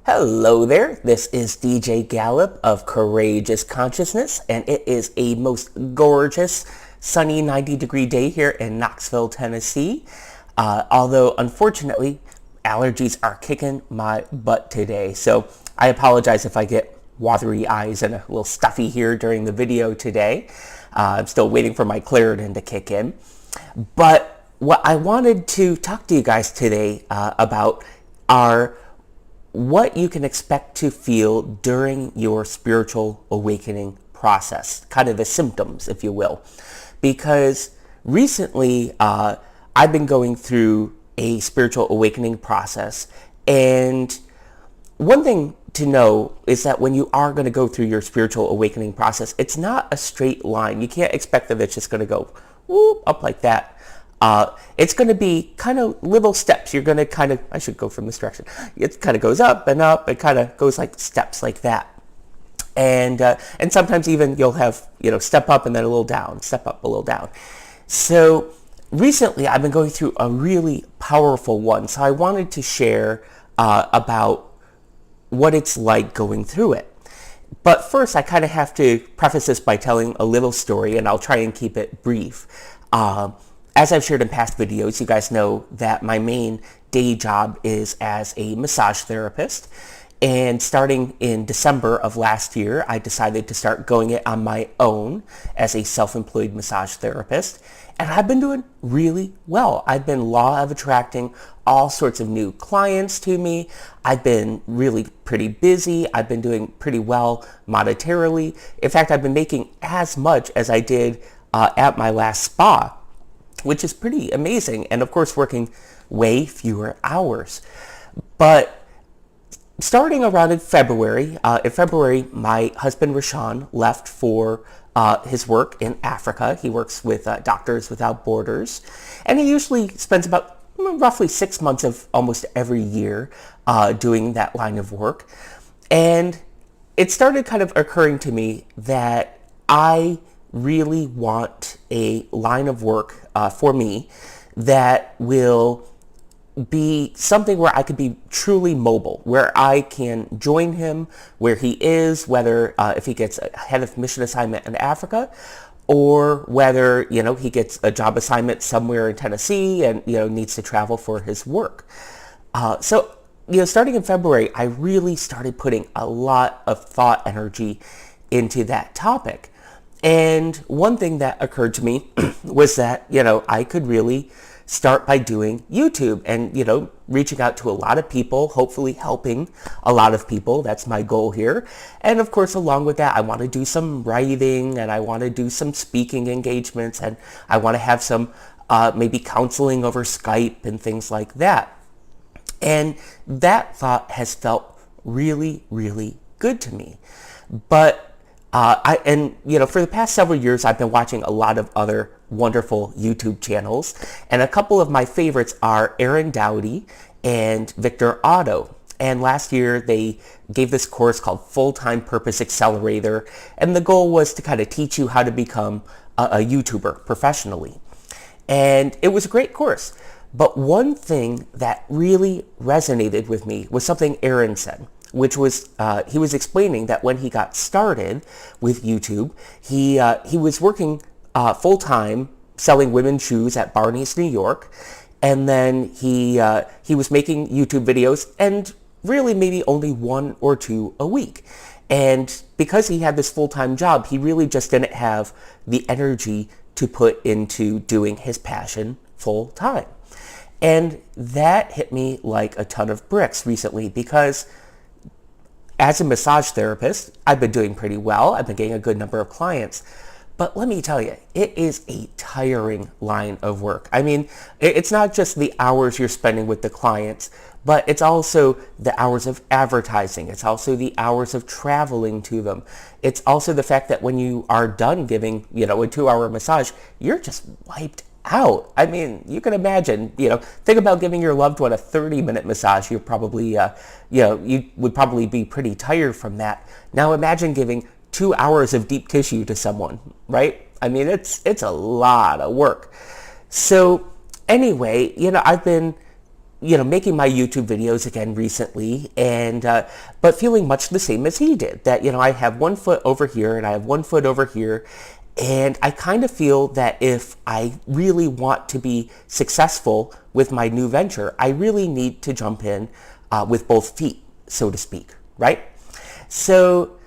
Hello there, this is DJ Gallup of Courageous Consciousness, and it is a most gorgeous sunny 90-degree day here in Knoxville, Tennessee. Although, unfortunately, allergies are kicking my butt today, so I apologize if I get watery eyes and a little stuffy here during the video today. I'm still waiting for my Claritin to kick in. But what I wanted to talk to you guys today about are what you can expect to feel during your spiritual awakening process, kind of the symptoms, if you will. Because recently, I've been going through a spiritual awakening process, and one thing to know is that when you are going to go through your spiritual awakening process, it's not a straight line. You can't expect that it's just going to go whoop, up like that. It's going to be kind of little steps. You're going to kind of, I should go from this direction. It kind of goes up and up. It kind of goes like steps like that. And sometimes even you'll have, step up and then a little down, step up, a little down. So recently I've been going through a really powerful one. So I wanted to share about what it's like going through it. But first I kind of have to preface this by telling a little story, and I'll try and keep it brief. As I've shared in past videos, you guys know that my main day job is as a massage therapist. And starting in December of last year, I decided to start going it on my own as a self-employed massage therapist. And I've been doing really well. I've been law of attracting all sorts of new clients to me. I've been really pretty busy. I've been doing pretty well monetarily. In fact, I've been making as much as I did at my last spa, which is pretty amazing, and of course working way fewer hours. But starting around in February, my husband Rashawn left for his work in Africa. He works with Doctors Without Borders, and he usually spends about roughly 6 months of almost every year doing that line of work. And it started kind of occurring to me that I really want a line of work for me that will be something where I could be truly mobile, where I can join him where he is, whether if he gets a head of mission assignment in Africa, or whether he gets a job assignment somewhere in Tennessee and needs to travel for his work. So starting in February, I really started putting a lot of thought energy into that topic. And one thing that occurred to me was that, I could really start by doing YouTube and, reaching out to a lot of people, hopefully helping a lot of people. That's my goal here. And of course, along with that, I want to do some writing, and I want to do some speaking engagements, and I want to have some maybe counseling over Skype and things like that. And that thought has felt really, really good to me. But for the past several years, I've been watching a lot of other wonderful YouTube channels, and a couple of my favorites are Aaron Dowdy and Victor Otto. And last year, they gave this course called Full-Time Purpose Accelerator, and the goal was to kind of teach you how to become a YouTuber professionally. And it was a great course. But one thing that really resonated with me was something Aaron said, which was he was explaining that when he got started with YouTube, he was working full-time selling women's shoes at Barney's, New York, and then he was making YouTube videos, and really maybe only 1 or 2 a week. And because he had this full-time job, he really just didn't have the energy to put into doing his passion full-time. And that hit me like a ton of bricks recently, because as a massage therapist, I've been doing pretty well. I've been getting a good number of clients. But let me tell you, it is a tiring line of work. I mean, it's not just the hours you're spending with the clients, but it's also the hours of advertising. It's also the hours of traveling to them. It's also the fact that when you are done giving, a 2-hour massage, you're just wiped out. I mean, you can imagine, think about giving your loved one a 30-minute massage. You're probably, you would probably be pretty tired from that. Now imagine giving 2 hours of deep tissue to someone, right? I mean, it's a lot of work. So anyway, I've been making my YouTube videos again recently, and but feeling much the same as he did. That, I have one foot over here and I have one foot over here, and I kind of feel that if I really want to be successful with my new venture, I really need to jump in with both feet, so to speak, right? So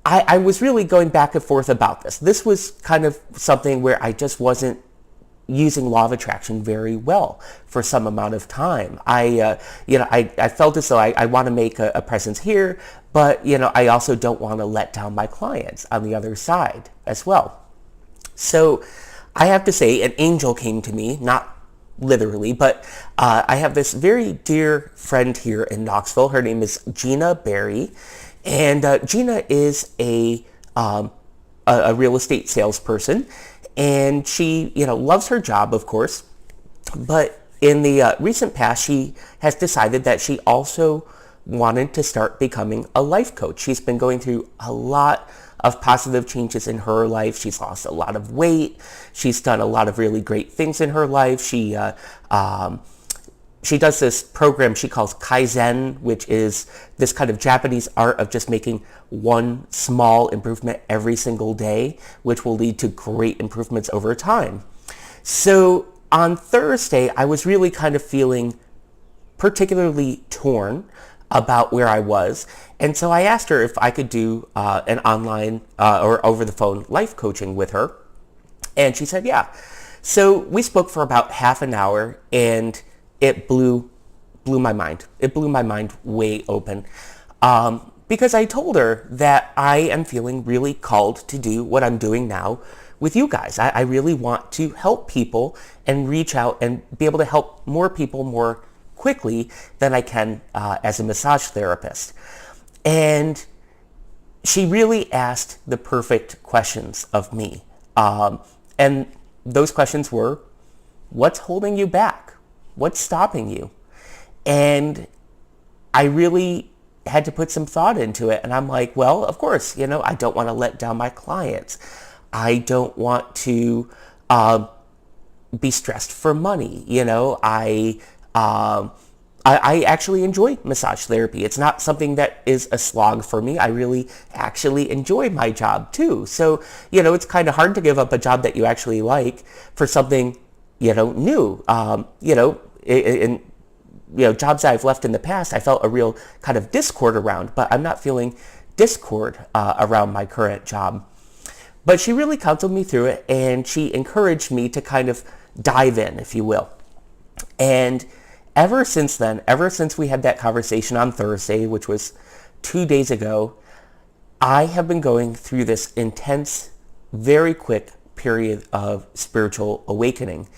I was really going back and forth about this. This was kind of something where I just wasn't using law of attraction very well for some amount of time. I felt as though I want to make a presence here, but, I also don't want to let down my clients on the other side as well. So I have to say, an angel came to me, not literally, but I have this very dear friend here in Knoxville. Her name is Gina Berry, and Gina is a real estate salesperson. And she, loves her job, of course, but in the recent past, she has decided that she also wanted to start becoming a life coach. She's been going through a lot of positive changes in her life. She's lost a lot of weight. She's done a lot of really great things in her life. She does this program she calls Kaizen, which is this kind of Japanese art of just making one small improvement every single day, which will lead to great improvements over time. So on Thursday, I was really kind of feeling particularly torn about where I was. And so I asked her if I could do an online or over the phone life coaching with her. And she said, yeah. So we spoke for about half an hour, and it blew my mind. It blew my mind way open. Because I told her that I am feeling really called to do what I'm doing now with you guys. I really want to help people and reach out and be able to help more people more quickly than I can as a massage therapist. And she really asked the perfect questions of me. And those questions were, what's holding you back? What's stopping you? And I really had to put some thought into it. And I'm like, well, of course, I don't want to let down my clients. I don't want to be stressed for money. I actually enjoy massage therapy. It's not something that is a slog for me. I really actually enjoy my job too. So, it's kind of hard to give up a job that you actually like for something, new. Jobs that I've left in the past, I felt a real kind of discord around, but I'm not feeling discord around my current job. But she really counseled me through it, and she encouraged me to kind of dive in, if you will. And ever since then, ever since we had that conversation on Thursday, which was 2 days ago, I have been going through this intense, very quick period of spiritual awakening.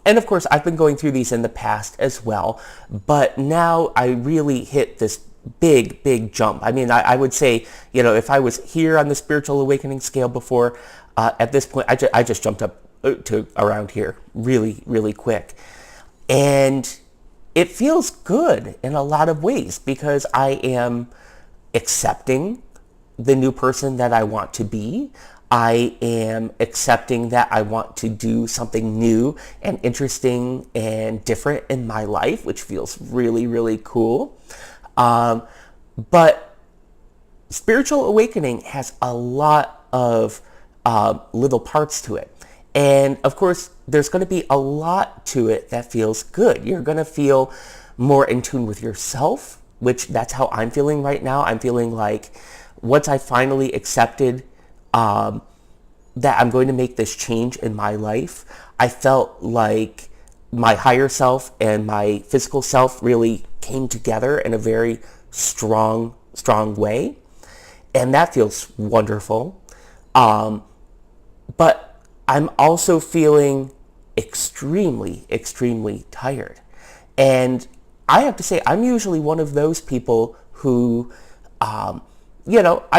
And of course, I've been going through these in the past as well, but now I really hit this big, big jump. I mean, I would say, if I was here on the spiritual awakening scale before, at this point, I just jumped up to around here really, really quick. And it feels good in a lot of ways because I am accepting the new person that I want to be. I am accepting that I want to do something new and interesting and different in my life, which feels really, really cool. But spiritual awakening has a lot of little parts to it. And of course, there's going to be a lot to it that feels good. You're going to feel more in tune with yourself, which that's how I'm feeling right now. I'm feeling like once I finally accepted that I'm going to make this change in my life, I felt like my higher self and my physical self really came together in a very strong way. And that feels wonderful. But I'm also feeling extremely, extremely tired. And I have to say, I'm usually one of those people who, I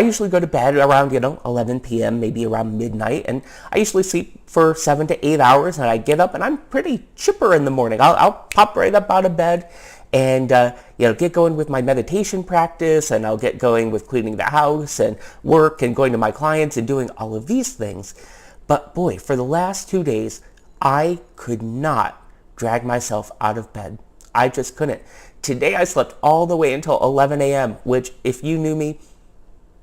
usually go to bed around, 11 p.m., maybe around midnight, and I usually sleep for 7 to 8 hours, and I get up, and I'm pretty chipper in the morning. I'll pop right up out of bed and, get going with my meditation practice, and I'll get going with cleaning the house and work and going to my clients and doing all of these things. But boy, for the last 2 days, I could not drag myself out of bed. I just couldn't. Today I slept all the way until 11 a.m., which if you knew me,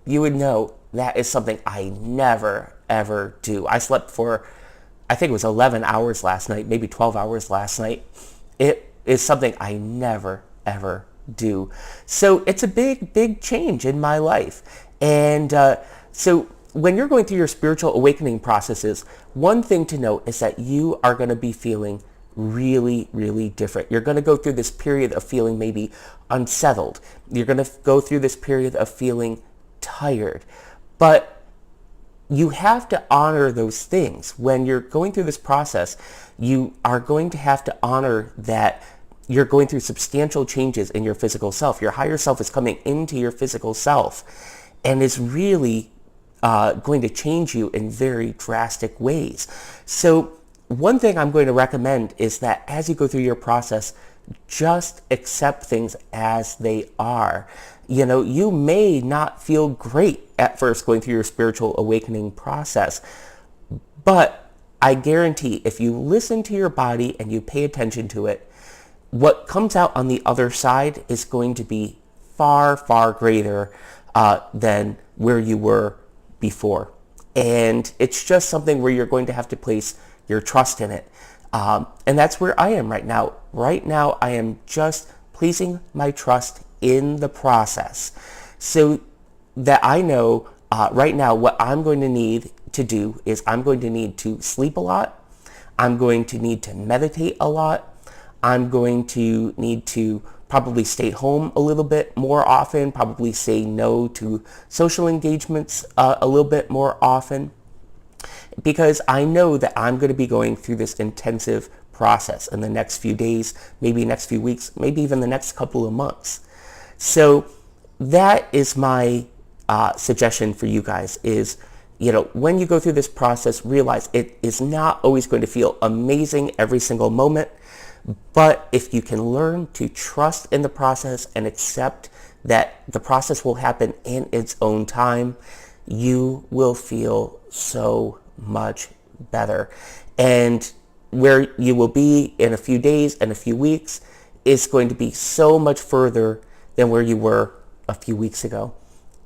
you would know that is something I never, ever do. I slept for, I think it was 11 hours last night, maybe 12 hours last night. It is something I never, ever do. So it's a big, big change in my life. And so when you're going through your spiritual awakening processes, one thing to note is that you are going to be feeling really, really different. You're going to go through this period of feeling maybe unsettled. You're going to go through this period of feeling tired. But you have to honor those things. When you're going through this process, you are going to have to honor that you're going through substantial changes in your physical self. Your higher self is coming into your physical self and is really going to change you in very drastic ways. So one thing I'm going to recommend is that as you go through your process, just accept things as they are. You know, you may not feel great at first going through your spiritual awakening process, but I guarantee if you listen to your body and you pay attention to it, what comes out on the other side is going to be far, far greater than where you were before. And it's just something where you're going to have to place your trust in it. And that's where I am right now. Right now, I am just placing my trust in the process so that I know right now what I'm going to need to do is I'm going to need to sleep a lot. I'm going to need to meditate a lot. I'm going to need to probably stay home a little bit more often, probably say no to social engagements a little bit more often, because I know that I'm going to be going through this intensive process in the next few days, maybe next few weeks, maybe even the next couple of months. So that is my suggestion for you guys is, you know, when you go through this process, realize it is not always going to feel amazing every single moment. But if you can learn to trust in the process and accept that the process will happen in its own time, you will feel so much better. And where you will be in a few days and a few weeks is going to be so much further than where you were a few weeks ago.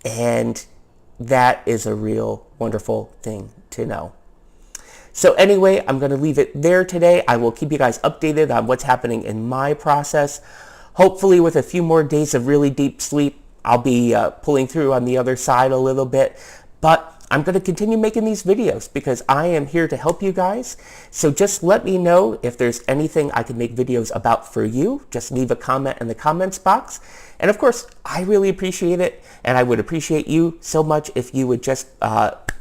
And that is a real wonderful thing to know. So anyway, I'm going to leave it there today. I will keep you guys updated on what's happening in my process. Hopefully with a few more days of really deep sleep, I'll be pulling through on the other side a little bit. But I'm going to continue making these videos because I am here to help you guys. So just let me know if there's anything I can make videos about for you. Just leave a comment in the comments box. And of course, I really appreciate it. And I would appreciate you so much if you would just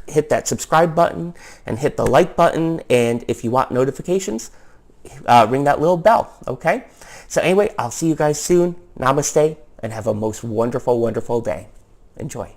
hit that subscribe button and hit the like button. And if you want notifications, ring that little bell, okay? So anyway, I'll see you guys soon. Namaste, and have a most wonderful, wonderful day. Enjoy.